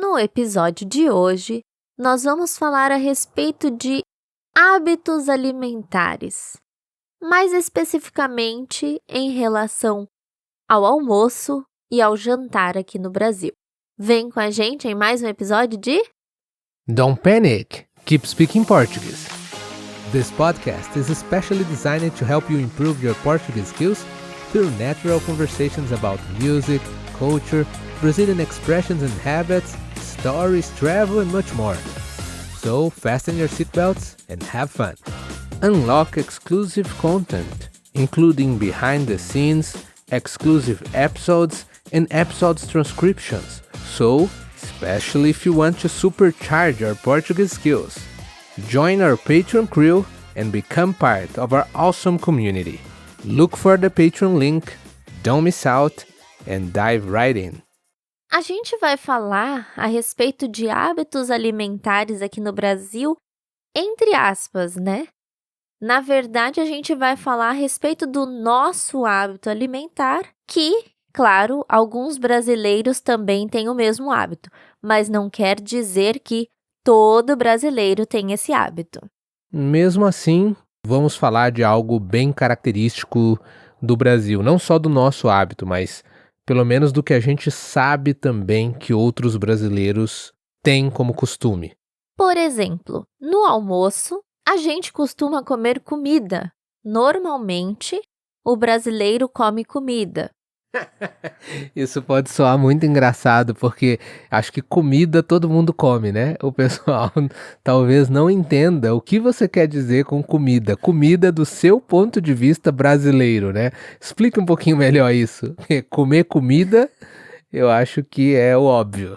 No episódio de hoje, nós vamos falar a respeito de hábitos alimentares, mais especificamente em relação ao almoço e ao jantar aqui no Brasil. Vem com a gente em mais um episódio de Don't panic, keep speaking Portuguese. This podcast is especially designed to help you improve your Portuguese skills through natural conversations about music, culture, Brazilian expressions and habits, stories, travel, and much more. So fasten your seatbelts and have fun. Unlock exclusive content, including behind the scenes, exclusive episodes, and episodes transcriptions. So, especially if you want to supercharge your Portuguese skills. Join our Patreon crew and become part of our awesome community. Look for the Patreon link, don't miss out, and dive right in. A gente vai falar a respeito de hábitos alimentares aqui no Brasil, entre aspas, né? Na verdade, a gente vai falar a respeito do nosso hábito alimentar, que, claro, alguns brasileiros também têm o mesmo hábito, mas não quer dizer que todo brasileiro tem esse hábito. Mesmo assim, vamos falar de algo bem característico do Brasil, não só do nosso hábito, mas pelo menos do que a gente sabe também que outros brasileiros têm como costume. Por exemplo, no almoço, a gente costuma comer comida. Normalmente, o brasileiro come comida. Isso pode soar muito engraçado, porque acho que comida todo mundo come, né? O pessoal talvez não entenda o que você quer dizer com comida. Comida do seu ponto de vista brasileiro, né? Explique um pouquinho melhor isso. Comer comida, eu acho que é o óbvio.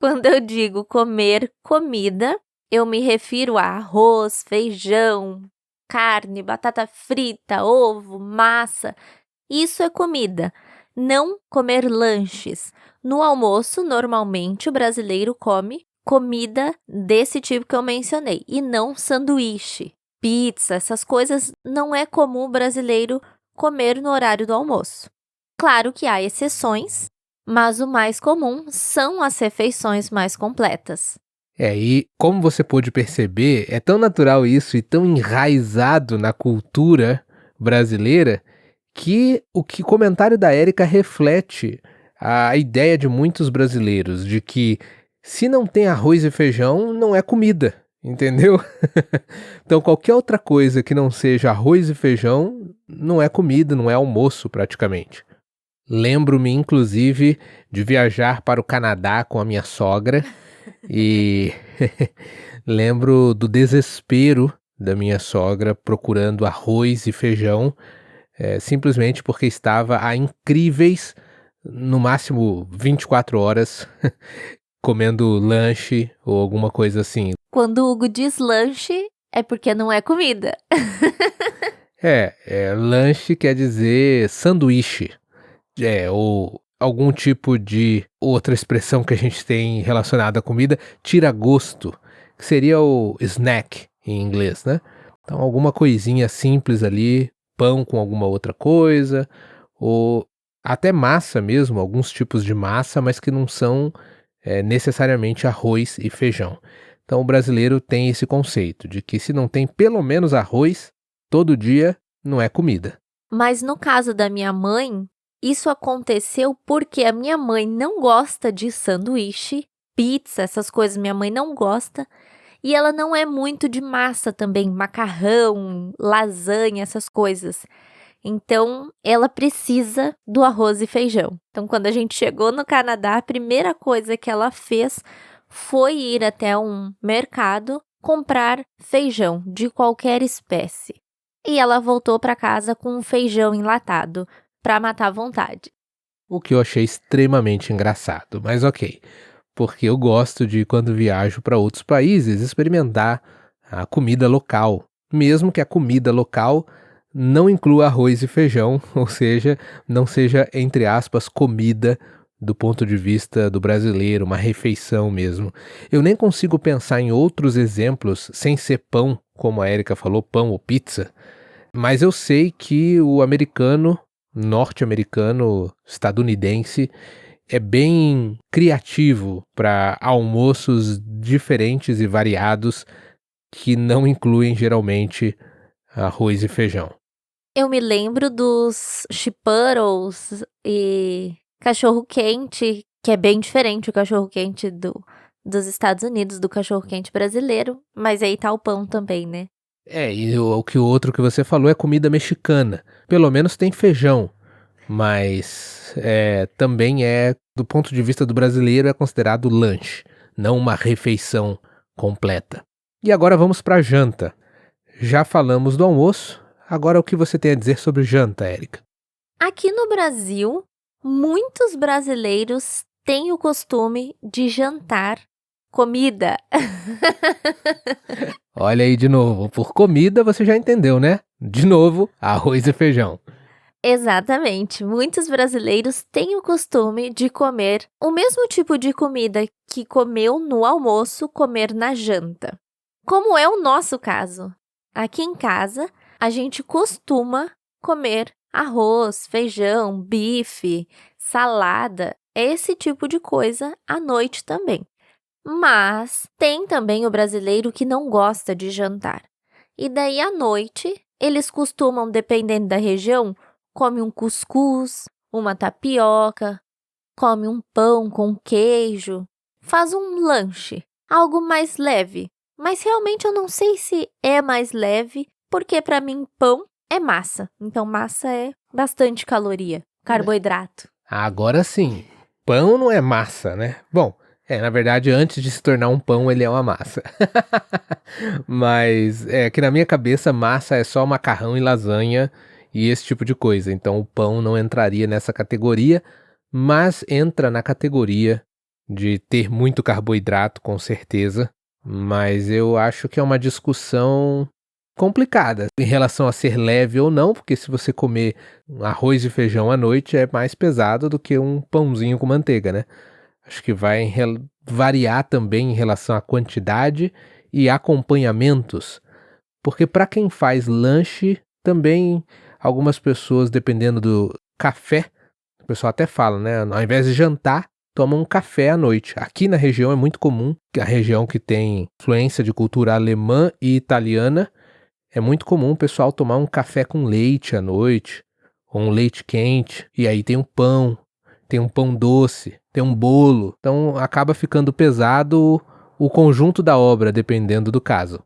Quando eu digo comer comida, eu me refiro a arroz, feijão, carne, batata frita, ovo, massa. Isso é comida, não comer lanches. No almoço, normalmente, o brasileiro come comida desse tipo que eu mencionei, e não sanduíche, pizza, essas coisas não é comum o brasileiro comer no horário do almoço. Claro que há exceções, mas o mais comum são as refeições mais completas. E como você pôde perceber, é tão natural isso e tão enraizado na cultura brasileira que o comentário da Érica reflete a ideia de muitos brasileiros de que se não tem arroz e feijão, não é comida, entendeu? Então qualquer outra coisa que não seja arroz e feijão não é comida, não é almoço praticamente. Lembro-me, inclusive, de viajar para o Canadá com a minha sogra e lembro do desespero da minha sogra procurando arroz e feijão, simplesmente porque estava há incríveis, no máximo 24 horas, comendo lanche ou alguma coisa assim. Quando o Hugo diz lanche, é porque não é comida. Lanche quer dizer sanduíche, ou algum tipo de outra expressão que a gente tem relacionada à comida, tira gosto, que seria o snack em inglês, né? Então alguma coisinha simples ali, pão com alguma outra coisa, ou até massa mesmo, alguns tipos de massa, mas que não são necessariamente arroz e feijão. Então o brasileiro tem esse conceito de que se não tem pelo menos arroz todo dia, não é comida. Mas no caso da minha mãe, isso aconteceu porque a minha mãe não gosta de sanduíche, pizza, essas coisas minha mãe não gosta. E ela não é muito de massa também, macarrão, lasanha, essas coisas. Então, ela precisa do arroz e feijão. Então, quando a gente chegou no Canadá, a primeira coisa que ela fez foi ir até um mercado comprar feijão de qualquer espécie. E ela voltou para casa com um feijão enlatado para matar a vontade. O que eu achei extremamente engraçado, mas ok. Porque eu gosto de, quando viajo para outros países, experimentar a comida local, mesmo que a comida local não inclua arroz e feijão, ou seja, não seja, entre aspas, comida do ponto de vista do brasileiro, uma refeição mesmo. Eu nem consigo pensar em outros exemplos sem ser pão, como a Érica falou, pão ou pizza, mas eu sei que o americano, norte-americano, estadunidense, é bem criativo para almoços diferentes e variados que não incluem geralmente arroz e feijão. Eu me lembro dos chipuddles e cachorro-quente, que é bem diferente o cachorro-quente dos Estados Unidos, do cachorro-quente brasileiro, mas aí tá o pão também, né? E o outro que você falou é comida mexicana. Pelo menos tem feijão, mas também do ponto de vista do brasileiro, é considerado lanche, não uma refeição completa. E agora vamos para a janta. Já falamos do almoço, agora o que você tem a dizer sobre janta, Érica? Aqui no Brasil, muitos brasileiros têm o costume de jantar comida. Olha aí de novo, por comida você já entendeu, né? De novo, arroz e feijão. Exatamente. Muitos brasileiros têm o costume de comer o mesmo tipo de comida que comeu no almoço, comer na janta. Como é o nosso caso. Aqui em casa, a gente costuma comer arroz, feijão, bife, salada, esse tipo de coisa à noite também. Mas tem também o brasileiro que não gosta de jantar. E daí à noite, eles costumam, dependendo da região, come um cuscuz, uma tapioca, come um pão com queijo, faz um lanche, algo mais leve. Mas realmente eu não sei se é mais leve, porque para mim pão é massa. Então massa é bastante caloria, carboidrato. Agora sim, pão não é massa, né? Bom, na verdade, antes de se tornar um pão, ele é uma massa. Mas que na minha cabeça, massa é só macarrão e lasanha e esse tipo de coisa. Então o pão não entraria nessa categoria, mas entra na categoria de ter muito carboidrato, com certeza. Mas eu acho que é uma discussão complicada em relação a ser leve ou não, porque se você comer um arroz e feijão à noite é mais pesado do que um pãozinho com manteiga, né? Acho que vai variar também em relação à quantidade e acompanhamentos, porque para quem faz lanche, também algumas pessoas, dependendo do café, o pessoal até fala, né? Ao invés de jantar, toma um café à noite. Aqui na região é muito comum, a região que tem influência de cultura alemã e italiana, é muito comum o pessoal tomar um café com leite à noite, ou um leite quente, e aí tem um pão doce, tem um bolo. Então acaba ficando pesado o conjunto da obra, dependendo do caso.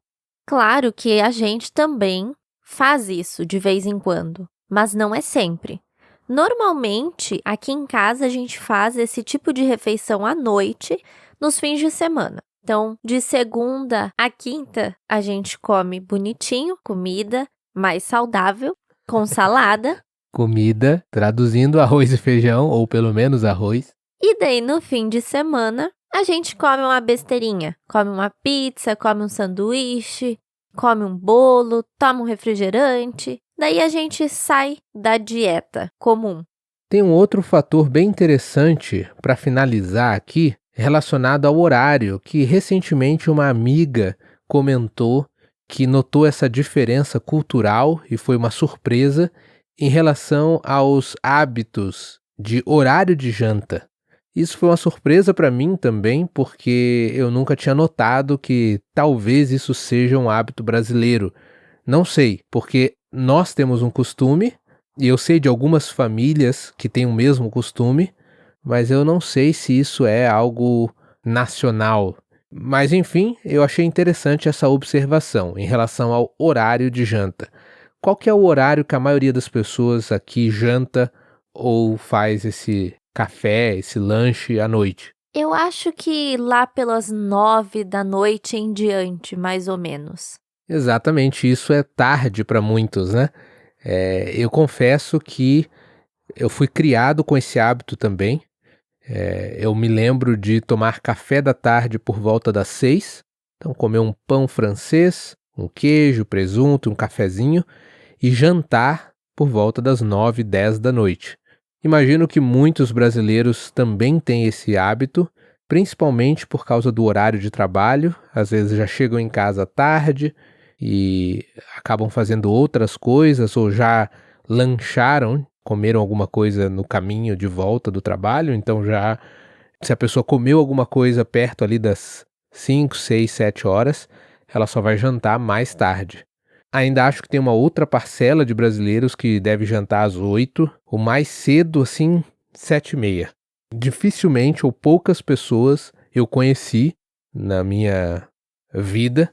Claro que a gente também faz isso de vez em quando, mas não é sempre. Normalmente, aqui em casa, a gente faz esse tipo de refeição à noite, nos fins de semana. Então, de segunda a quinta, a gente come bonitinho, comida mais saudável, com salada. Comida, traduzindo arroz e feijão, ou pelo menos arroz. E daí, no fim de semana, a gente come uma besteirinha. Come uma pizza, come um sanduíche, come um bolo, toma um refrigerante. Daí a gente sai da dieta comum. Tem um outro fator bem interessante para finalizar aqui, relacionado ao horário, que recentemente uma amiga comentou que notou essa diferença cultural e foi uma surpresa em relação aos hábitos de horário de janta. Isso foi uma surpresa para mim também, porque eu nunca tinha notado que talvez isso seja um hábito brasileiro. Não sei, porque nós temos um costume, e eu sei de algumas famílias que têm o mesmo costume, mas eu não sei se isso é algo nacional. Mas enfim, eu achei interessante essa observação em relação ao horário de janta. Qual que é o horário que a maioria das pessoas aqui janta ou faz esse café, esse lanche à noite? Eu acho que lá pelas 9 da noite em diante, mais ou menos. Exatamente, isso é tarde para muitos, né? Eu confesso que eu fui criado com esse hábito também. Eu me lembro de tomar café da tarde por volta das 6, então comer um pão francês, um queijo, presunto, um cafezinho, e jantar por volta das 9, 10 da noite. Imagino que muitos brasileiros também têm esse hábito, principalmente por causa do horário de trabalho. Às vezes já chegam em casa tarde e acabam fazendo outras coisas ou já lancharam comeram alguma coisa no caminho de volta do trabalho, então já se a pessoa comeu alguma coisa perto ali das 5, 6, 7 horas, ela só vai jantar mais tarde. Ainda acho que tem uma outra parcela de brasileiros que deve jantar às 8, o mais cedo assim, 7h30. Dificilmente ou poucas pessoas eu conheci na minha vida,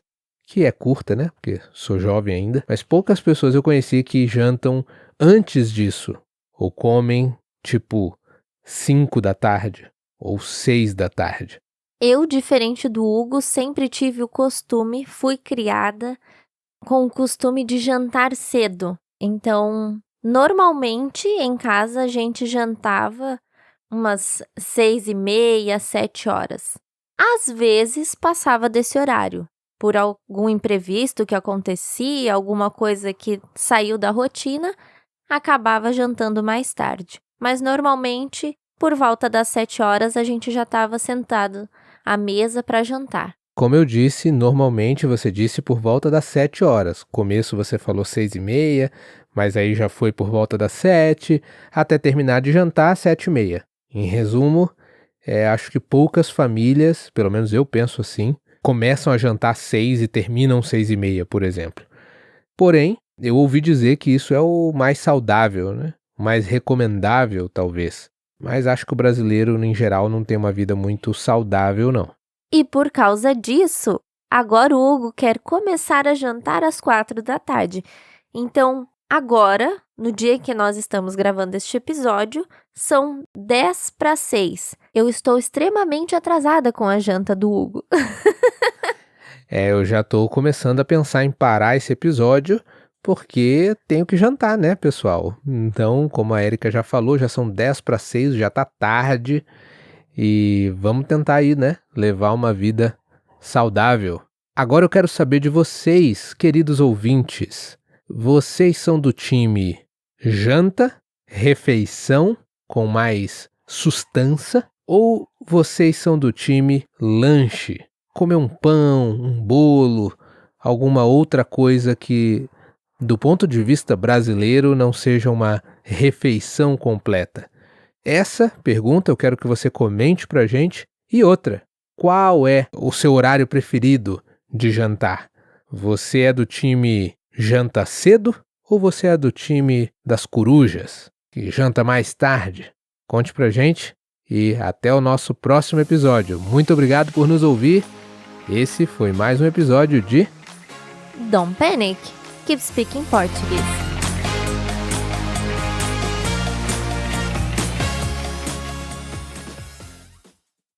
que é curta, né, porque sou jovem ainda, mas poucas pessoas eu conheci que jantam antes disso, ou comem tipo 5 da tarde ou 6 da tarde. Eu, diferente do Hugo, sempre tive o costume, fui criada com o costume de jantar cedo. Então, normalmente em casa a gente jantava umas 6h30, 7 horas. Às vezes passava desse horário, por algum imprevisto que acontecia, alguma coisa que saiu da rotina, acabava jantando mais tarde. Mas normalmente, por volta das 7 horas, a gente já estava sentado à mesa para jantar. Como eu disse, normalmente você disse por volta das 7 horas. Começo você falou 6h30, mas aí já foi por volta das 7, até terminar de jantar 7h30. Em resumo, acho que poucas famílias, pelo menos eu penso assim, começam a jantar 6 e terminam 6h30, por exemplo. Porém, eu ouvi dizer que isso é o mais saudável, né? O mais recomendável, talvez. Mas acho que o brasileiro, em geral, não tem uma vida muito saudável, não. E por causa disso, agora o Hugo quer começar a jantar às 4 da tarde. Então, agora, no dia que nós estamos gravando este episódio, são 5:50. Eu estou extremamente atrasada com a janta do Hugo. Eu já tô começando a pensar em parar esse episódio, porque tenho que jantar, né, pessoal? Então, como a Erika já falou, já são 5:50, já tá tarde. E vamos tentar aí, né, levar uma vida saudável. Agora eu quero saber de vocês, queridos ouvintes. Vocês são do time janta, refeição com mais sustância, ou vocês são do time lanche? Comer um pão, um bolo, alguma outra coisa que, do ponto de vista brasileiro, não seja uma refeição completa. Essa pergunta eu quero que você comente pra gente. E outra, qual é o seu horário preferido de jantar? Você é do time janta cedo ou você é do time das corujas, que janta mais tarde? Conte pra gente e até o nosso próximo episódio. Muito obrigado por nos ouvir. Esse foi mais um episódio de Don't panic, keep speaking Portuguese.